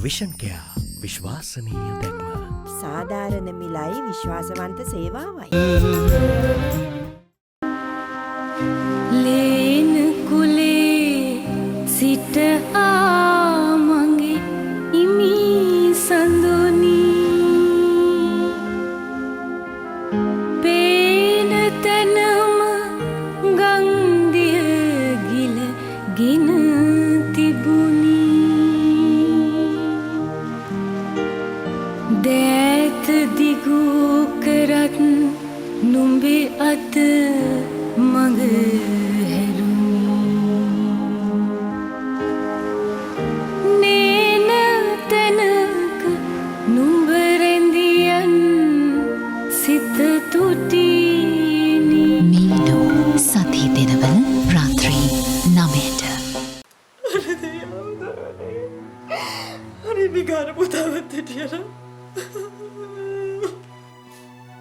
Vision care විශ්වාසනීය දැක්ම. සාධාරණ මිලයි විශ්වාසවන්ත සේවාවයි. ලේන කුලේ සිට ආමගේ ඉමි සඳුනි පේන තැනම ගංදිය ගිල ගෙන තිබුණි දෑත දිගු කරත් නුඹේ අත මඟ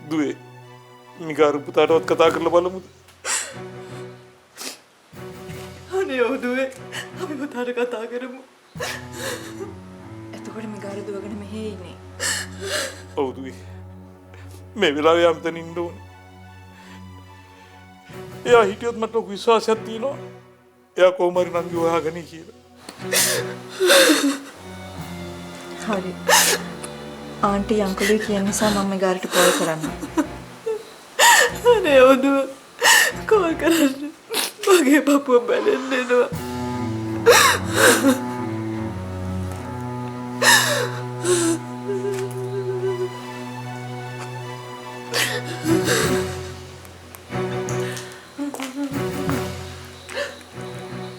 දුවේ මිගාරු පුතාටවත් කතා කරලා බලමුද? අනේ ඔව් දුවේ අපි පුතාට කතා කරමු. එතකොට මිගාරු දුවගෙන මෙහෙ ඉන්නේ. ඔව් දුවේ මේ වෙලාවේ යම් තැන ඉන්න ඕනේ. එයා හිටියොත් මට ලොකු විශ්වාසයක් තියෙනවා. එයා කොහොම හරි නංගි හොයාගනි කියලා. හරි. ආන්ටි අංකලේ කියන නිසා මම මිගාරට කෝල් කරන්න. අනේ ඔව් දුව කෝල් කරන්න. මගේ පපුව බැලෙන්න එනවා.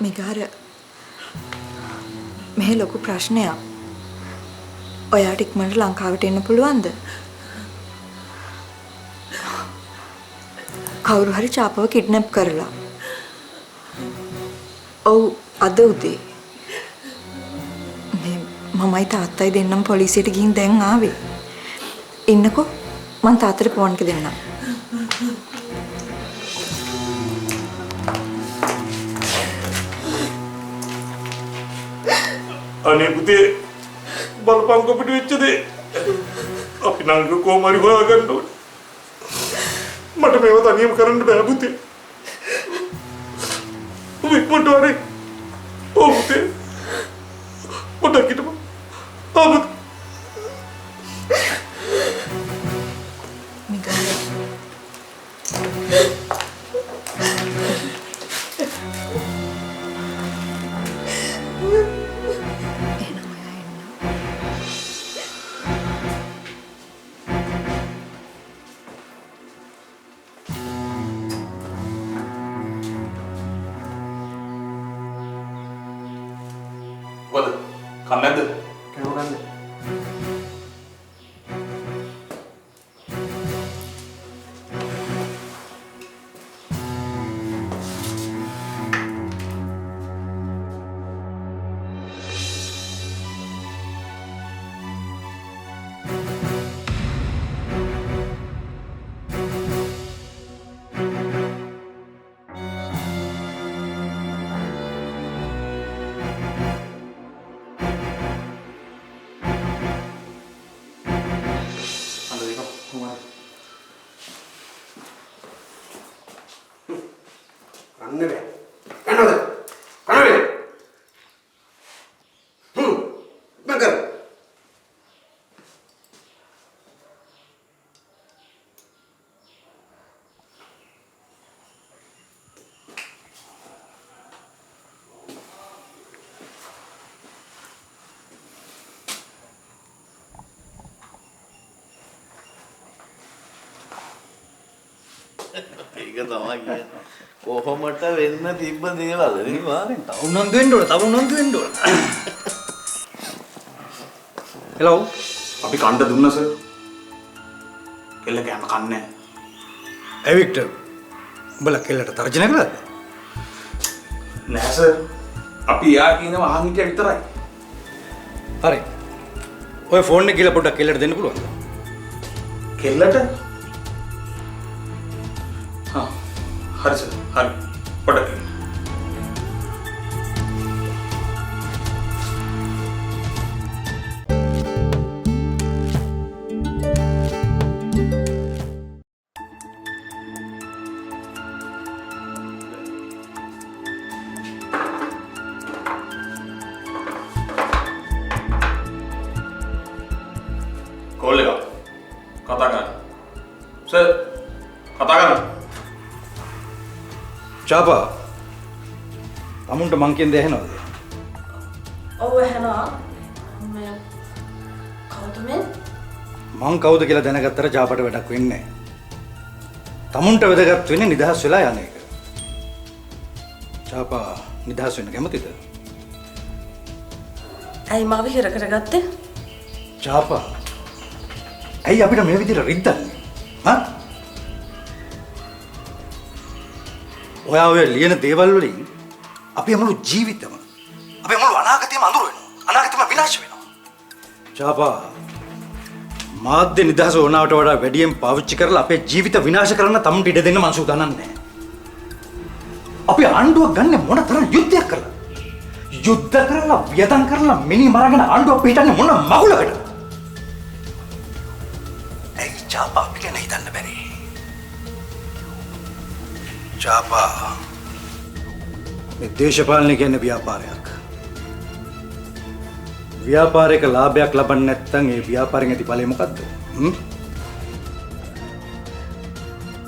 මිගාර මෙහි ලොකු ප්‍රශ්නයක්. ඔයාට ඉක්මනට ලංකාවට එන්න පුළුවන්ද? කවුරු හරි චාපව කිඩ්නැප් කරලා. ඔව් අද උදේ. මමයි තාත්තයි දෙන්නම පොලිසියට ගිහින් දැන් ආවේ. ඉන්නකෝ මං තාත්තට ෆෝන් එක දෙන්නම්. අනේ පුතේ බලපං කොපිට වෙච්ච දේ අපි නංග කොහොම හරි හොයාගන්න ඕනේ. මට මේව තනියම කරන්න බෑ පුතේ. ඔබ ඉක්මනට වරේ. ඔව් පුතේ. පොඩක් හිටපන්. ආපත්. මිගාර මොකද? කන්නේ නැද්ද? කෑම ගන්න. ඒක තමයි කියන්නේ. කොහොමද වෙන්න තිබ්බ දේවල් නේ මාරෙන්. තව උනන්දු වෙන්න ඕන. හෙලෝ. අපි කණ්ඩ දුන්නා සර්. කෙල්ල කෑම කන්නේ නැහැ. ඒ වික්ටර්. උඹලා කෙල්ලට තර්ජනය කළාද? නෑ සර්. අපි යා කියනවා අහන් හිටියා විතරයි. හරි. ඔය ෆෝන් එක කියලා පොඩ්ඩක් කෙල්ලට දෙන්න පුළුවන්ද? කෙල්ලට? හා. හරි සර්. හරි. පොඩ්ඩක්. කෝල් එක කතා කරන්න. සර් කතා කරන්න. චාපා අමුන්ට මං කියන දේ ඇහෙනවද? ඔව් ඇහෙනවා. මේ කවුද මේ? මං කවුද කියලා දැනගත්තට චාපට වැඩක් වෙන්නේ නැහැ. තමුන්ට වැදගත් වෙන්නේ නිදහස් වෙලා යන එක. චාපා නිදහස් වෙන්න කැමතිද? ඇයි මාව හිර කරගත්තේ? චාපා ඇයි අපිට මේ විදිහට රිද්දන්නේ? හා? ඔයා ඔය ලියන දේවල් වලින් අපේ මුළු ජීවිතම අපේ මුළු අනාගතයම අඳුර වෙනවා. අනාගතයම විනාශ වෙනවා. චාපා මාධ්‍ය නිදහස ඕනාවට වඩා වැඩියෙන් පාවිච්චි කරලා අපේ ජීවිත විනාශ කරන්න තමුන්ට ඉඩ දෙන්න මං සූදානම් නැහැ. අපි ආණ්ඩුව ගන්න මොන තරම් යුද්ධයක් කරලා? යුද්ධ කරලා වියදම් කරලා මිනි මරගෙන ආණ්ඩුව පිටන්නේ මොන මගුලකට? ඇයි චාපා අපි ගැන හිතන්න බැරි? චාපා මේ දේශපාලනය කියන්නේ ව්‍යාපාරයක්. ව්‍යාපාරයක ලාභයක් ලබන්නේ නැත්නම් ඒ ව්‍යාපාරෙන් ඇති ඵලය මොකද්ද?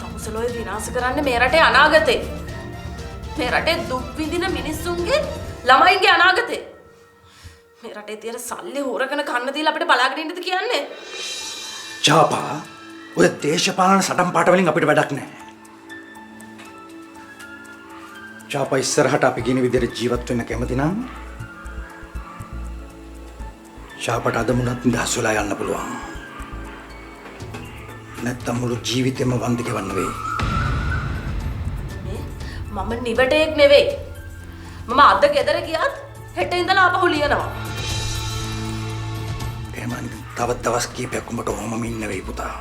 තමුසලෝය විනාශ කරන්නේ මේ රටේ අනාගතේ. මේ රටේ දුක් විඳින මිනිස්සුන්ගේ ළමයින්ගේ අනාගතේ. මේ රටේ තියෙන සල්ලි හොරගෙන කන්න දීලා අපිට බලාගෙන ඉන්නද කියන්නේ? චාපා ඔය දේශපාලන සටන් පාට වලින් අපිට වැඩක් නැහැ. චාපා ඉස්සරහට අපි කියන විදිහට ජීවත් වෙන්න කැමති නම් චාපට අද මුණත් නිදහස් වෙලා යන්න පුළුවන්. නැත්තම් මුළු ජීවිතේම වන්දි ගෙවන්න වෙයි. මම නිවටේක් නෙවෙයි. මම අද ගෙදර ගියත් හෙට ඉඳලා ආපහු ලියනවා. එහෙනම් තව දවස් කීපයක් උඹට ඔහොමම ඉන්න වෙයි පුතා.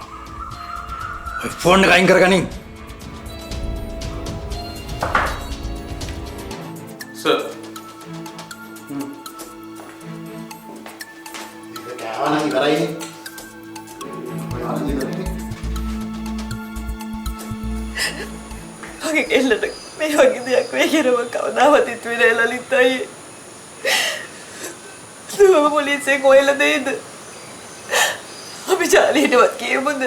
ඔය ෆෝන් එක අයින් කරගනින්. සර් ආනන්ද ඉවරයි. මගේ කෙල්ලට මේ වගේ දෙයක් වෙයි කියලා මම කවදාවත් හිතුවේ නෑ ලලිත් අයියේ. දුවම පොලිසියෙන් කොහෙල දෙයිද? අපි චාලියටවත් කියමුද?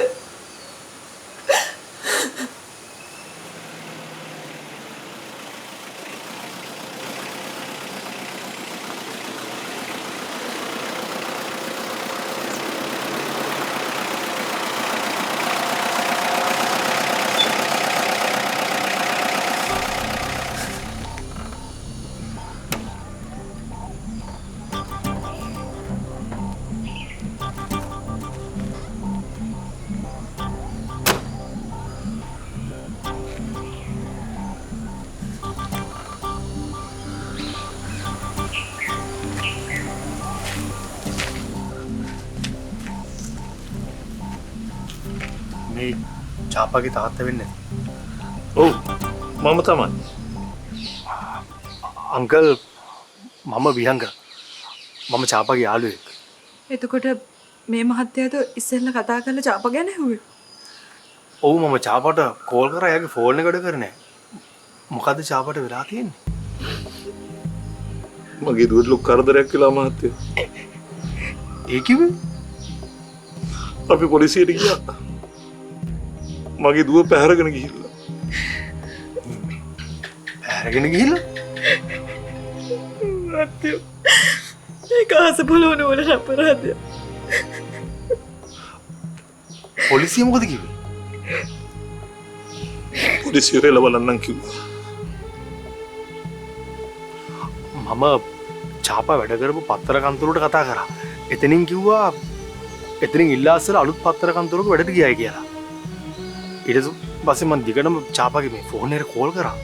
මේ චාපාගේ තාත්තා වෙන්නේ. ඔව් මම තමයි. අංකල් මම විහංග. මම චාපාගේ යාළුවෙක්. එතකොට මේ මහත්තයාට ඉස්සෙල්ලා කතා කරලා චාපා ගැන ඇහුවේ. ඔව් මම චාපාට කෝල් කරා එයාගේ ෆෝන් එක වැඩ කරන්නේ. මොකද්ද චාපාට වෙලා තියෙන්නේ? මගේ දුවට ලොකු කරදරයක් කියලා මහත්තයෝ. ඒ කිව්වේ? අපි පොලිසියට ගියා. මගේ දුව පැහැරගෙන ගිහිල්ලා. පැහැරගෙන ගිහිල්ලා? මහත්තයෝ ඒක අහස පොළොවන වල අපරාධය. පොලිසිය මොකද කිව්වේ? පොලිසිය රෙල බලන්නම් කිව්වා. මම චාපා වැඩ කරපු පත්තර කන්තරුවට කතා කරා. එතනින් කිව්වා එතනින් ඉල්ලා අස්සලා අලුත් පත්තර කන්තරුවක වැඩට ගියයි කියලා. ඊට පස්සේ මම දිගටම චාපාගේ මේ ෆෝන් එකට කෝල් කරා.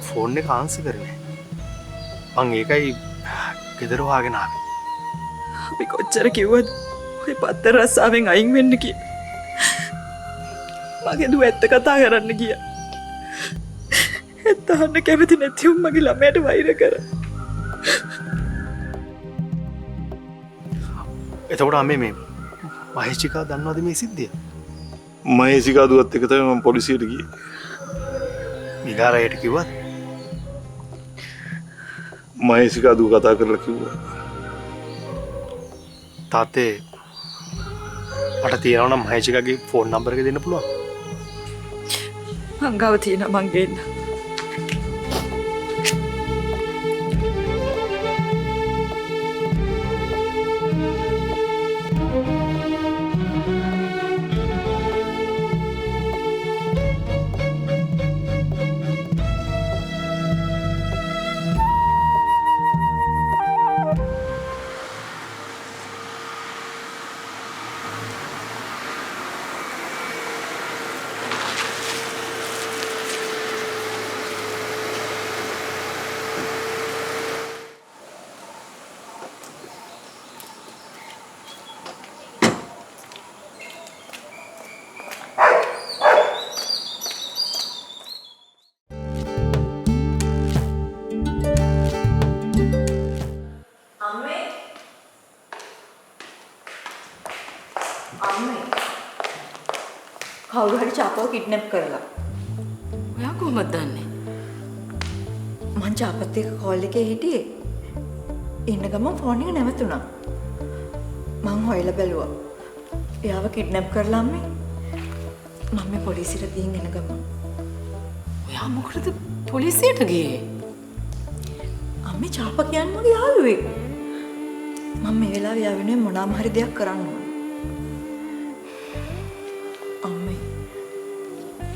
ෆෝන් එක ආන්සර් කරේ නෑ. මං ඒකයි ගෙදර හොයාගෙන ආවේ. අපි කොච්චර කිව්වද ඔය පත්තර රස්සාවෙන් අයින් වෙන්න කියලා. මගේ දුව ඇත්ත කතා කරන්න ගියා. ඇත්ත අහන්න කැමති නැති උන් මගේ ළමයට වෛර කරා. එතකොට අම්මේ මේ මහේෂිකා දන්නවද මේ සිද්ධිය? මහේෂිකා දුවත් එක තමයි මම පොලිසියට ගියේ. මිගාරයට කිව්වද? මහේෂිකා දුව කතා කරලා කිව්වා. තාත්තේ මට තියෙනවා නම් මහේෂිකාගේ ෆෝන් නම්බර් එක දෙන්න පුළුවන්. මං ගාව තියෙනවා මං ගේන්න. කවුරු හරි චාපව කිඩ්නැප් කරලා. ඔයා කොහොමද දන්නේ? මං චාපත් එක්ක කෝල් එකේ හිටියේ. ඉන්න ගමන් ෆෝන් එක නැවතුණා. මං හොයලා බැලුවා. එයාව කිඩ්නැප් කරලා අම්මේ. මම මේ පොලිසියට ගිහින් එන ගමන්. ඔයා මොකටද පොලිසියට ගියේ? අම්මේ චාප කියන්නේ මගේ යාළුවෙක්. මම මේ වෙලාවේ යා වෙනුවෙන් මොනවාම හරි දෙයක් කරන්න ඕන.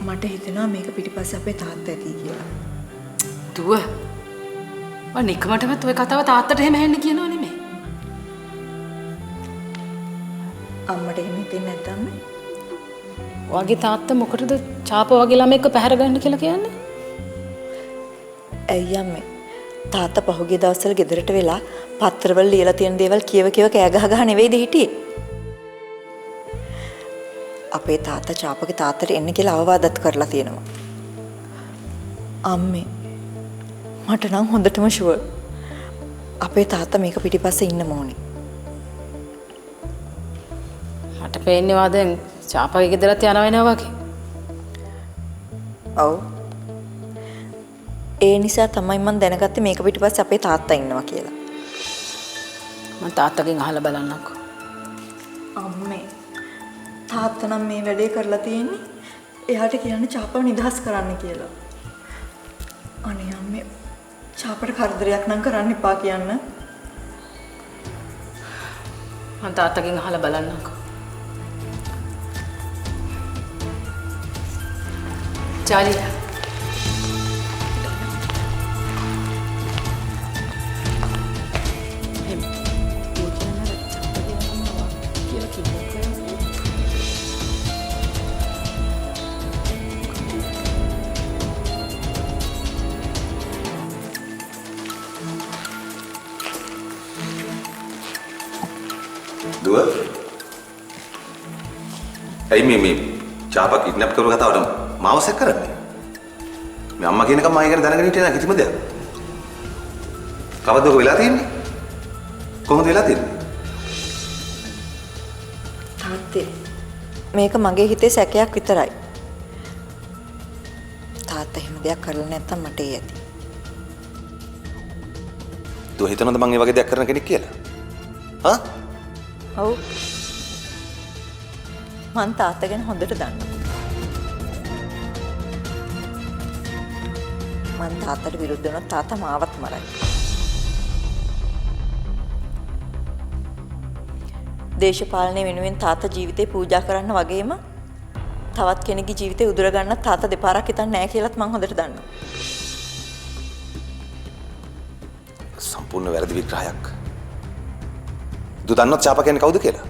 මට හිතෙනවා මේක පිටිපස්සේ අපේ තාත්තා ඇති කියලා. දුව. මම නිකමටමත් ওই කතාව තාත්තට එහෙම ඇහෙන්න කියනව නෙමෙයි. අම්මට එහෙම හිතෙන්නේ නැද්ද අම්මේ? ඔයාගේ තාත්තා මොකටද චාප වගේ ළමෙක්ව පැහැර ගන්න කියලා කියන්නේ? ඇයි අම්මේ? තාත්තා පහුගිය දවස්වල ගෙදරට වෙලා පත්තරවල ලියලා තියෙන දේවල් කියව කෑ ගහ නෙවෙයිද හිටියේ? අපේ තාත්තා චාපගේ තාත්තට එන්න කියලා අවවාදත් කරලා තියෙනවා. අම්මේ මට නම් හොඳටම ෂුවර් අපේ තාත්තා මේක පිටිපස්සේ ඉන්න ඕනේ. මට පේන්නේ වා දැන් චාපගේ ගෙදරත් යනවා වෙනවා වගේ. ඔව්. ඒ නිසා තමයි මම දැනගත්තේ මේක පිටිපස්සේ අපේ තාත්තා ඉන්නවා කියලා. මම තාත්තගෙන් අහලා බලන්නම්කෝ. අම්මේ තාත්තා නම් මේ වැඩේ කරලා තියෙන්නේ එයාට කියන්නේ චාපව නිදහස් කරන්න කියලා. අනේ අම්මේ චාපට කරදරයක් නම් කරන්න එපා කියන්න. මම තාත්තගෙන් අහලා බලන්නම්කෝ. චාලියා දුව ඇයි මේ චාප කිඩ්නැප් කරපු කතාවට මාව සෙක් කරන්නේ? මේ අම්මා කියනකම් මම ඒක දැනගෙන හිටියේ නැහැ කිසිම දෙයක්. කවද්ද ඔක වෙලා තියෙන්නේ? කොහොමද වෙලා තියෙන්නේ? තාත්තේ මේක මගේ හිතේ සැකයක් විතරයි. තාත්තා එහෙම දෙයක් කරලා නැත්තම් මට ඒ ඇති. දුව හිතනවද මම ඒ වගේ දෙයක් කරන කෙනෙක් කියලා? හා? ඔව්. මං තාත්තා ගැන හොඳට දන්නවා. මං තාත්තට විරුද්ධ වුණොත් තාත්තා මාවත් මරයි. දේශපාලනය වෙනුවෙන් තාත්තා ජීවිතේ පූජා කරන්න වගේම තවත් කෙනෙකුගේ ජීවිතේ උදුර ගන්නත් තාත්තා දෙපාරක් හිතන්නේ නැහැ කියලාත් මං හොඳට දන්නවා. සම්පූර්ණ වැරදි විග්‍රහයක්. දු දන්නවත් චාපා කියන්නේ කවුද කියලා?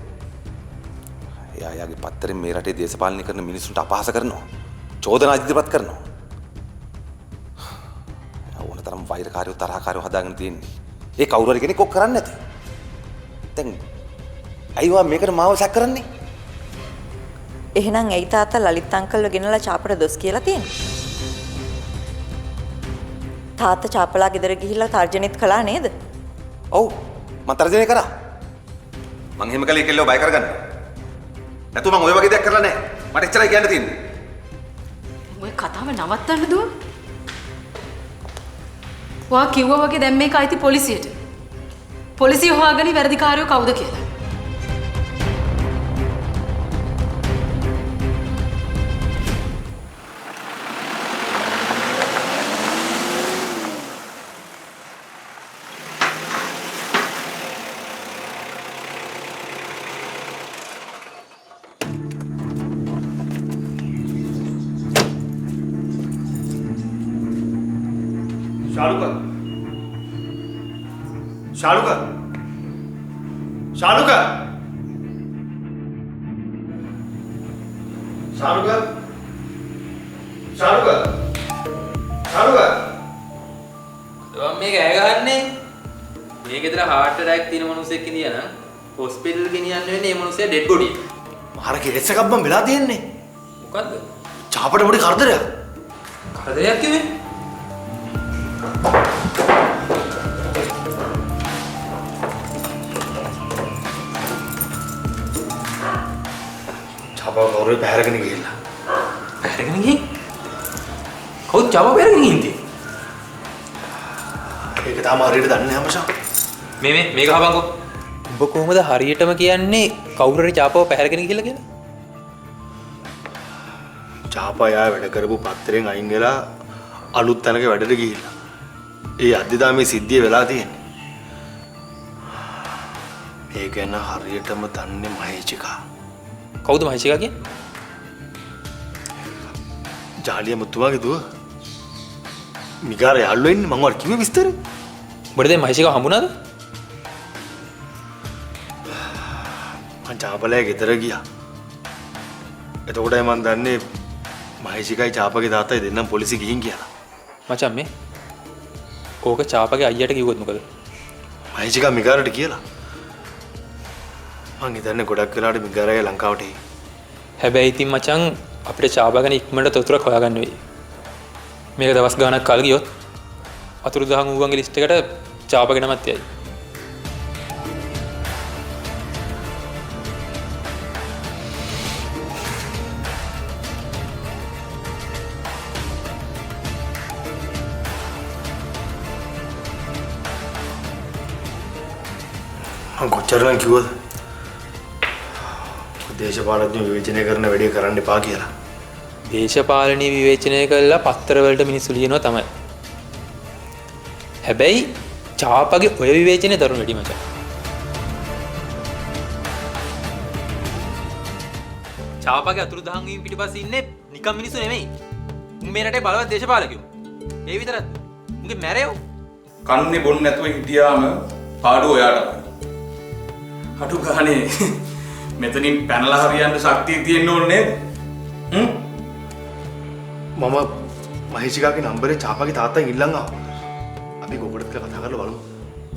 එයා යාගේ පත්තරෙන් මේ රටේ දේශපාලනය කරන මිනිස්සුන්ට අපහාස කරනවා. චෝදනා ඉදිරිපත් කරනවා. ඕනතරම් වෛරකාරයෝ තරහකාරයෝ හදාගෙන තියෙන්නේ. ඒ කවුරු හරි කෙනෙක් ඔක් කරන්නේ නැති. දැන් අයියෝ මේකට මාව සැක කරන්නේ? එහෙනම් ඇයි තාත්තා ලලිත් අංකල්ව ගෙනලා චාපට දොස් කියලා තියෙන්නේ? තාත්තා චාපලා ගෙදර ගිහිල්ලා තර්ජනෙත් කළා නේද? ඔව් මම තර්ජනය කරා. මං එහෙම කළේ කෙල්ලව බය කරගන්න. නැතු මං ඔය වගේ දෙයක් කරලා නැහැ. මට එච්චරයි කියන්න තියෙන්නේ. ඔය කතාව නවත්තන්න දුව. ඔයා කිව්වා වගේ දැන් මේක අයිති පොලිසියට. පොලිසිය හොයාගනි වැරදිකාරයෝ කවුද කියලා. ශාලුකා ශාලුකා ශාලුකා ශාලුකා ශාලුකා ශාලුකා මම මේක ඇය ගහන්නේ මේ ගෙදර heart attack තියෙන මිනිස්සෙක් ඉඳියා නම් hospital ගෙනියන්න වෙන්නේ මේ මිනිස්සයා dead body. අර කෙලෙස් එකක් බම් වෙලා තියෙන්නේ. මොකද්ද? චාපට පොඩි කරදරයක්. කරදරයක් කිව්වේ? චාපව කවුරුයි පැහැරගෙන ගිහිල්ලා. පැහැරගෙන ගිහින්? කවුද චාපව පැහැරගෙන ගිහින්? ඒක තාම හරියට දන්නේ නැහැ මචං. මේක හපංකෝ. උඹ කොහොමද හරියටම කියන්නේ කවුරු හරි චාපව පැහැරගෙන ගිහිල්ලා කියලා? චාපා යා වැඩ කරපු පත්තරෙන් අයින් වෙලා අලුත් තැනක වැඩට ගිහිල්ලා. ඒ අද්දිදා මේ සිද්ධිය වෙලා තියෙන්නේ. මේක ගැන හරියටම දන්නේ මහේචිකා. කවුද මහේචිකා කියන්නේ? ජාලිය මුතුමාගේ දුව. මිගාර යාළුවෝ ඉන්නේ මම වර කිව්වේ විස්තරේ. උඹට දැන් මහේචිකා හම්බුණාද? මං චාපලේ ගෙදර ගියා. එතකොටයි මං දන්නේ මහේචිකයි චාපගේ තාත්තයි දෙන්නම් පොලිසි ගිහින් කියලා. මචං මේ ඕක චාපගේ අයියට කිව්වොත් මොකද? මහේචිකා මිගාරට කියලා. මං හිතන්නේ ගොඩක් වෙලාවට මිගාරය ලංකාවට එයි. හැබැයි ඉතින් මචං අපිට චාපා ගැන ඉක්මනට තොරතුරක් හොයාගන්න වෙයි. මේක දවස් ගාණක් කල් ගියොත් අතුරුදහන් ඌවන්ගේ ලිස්ට් එකට චාපගේ නමත් යයි. මං කොච්චරනම් කිව්වද? දේශපාලඥයෝ විවේචනය කරන වැඩේ කරන්න එපා කියලා. දේශපාලනීය විවේචනය කළා පත්තර වලට මිනිස්සු ලියනවා තමයි. හැබැයි චාපගේ ඔය විවේචනේ දරුණු වැඩි මචං. චාපගේ අතුරුදහන් වීම පිටිපස්සේ ඉන්නේ නිකම් මිනිස්සු නෙමෙයි. උන් මේ රටේ බලවත් දේශපාලකයෝ. ඒ විතරක්. උන්ගේ මැරයෝ. කන්නේ බොන්න නැතුව හිටියාම පාඩුව ඔයාටමයි. අටු ගහනේ මෙතනින් පැනලා හරියන්න ශක්තිය තියෙන්න ඕනේ නේද? මම මහේචිකාගේ නම්බරේ චාපාගේ තාත්තගෙන් ඉල්ලන් ආවා. අපි කොකටද කියලා කතා කරලා බලමු.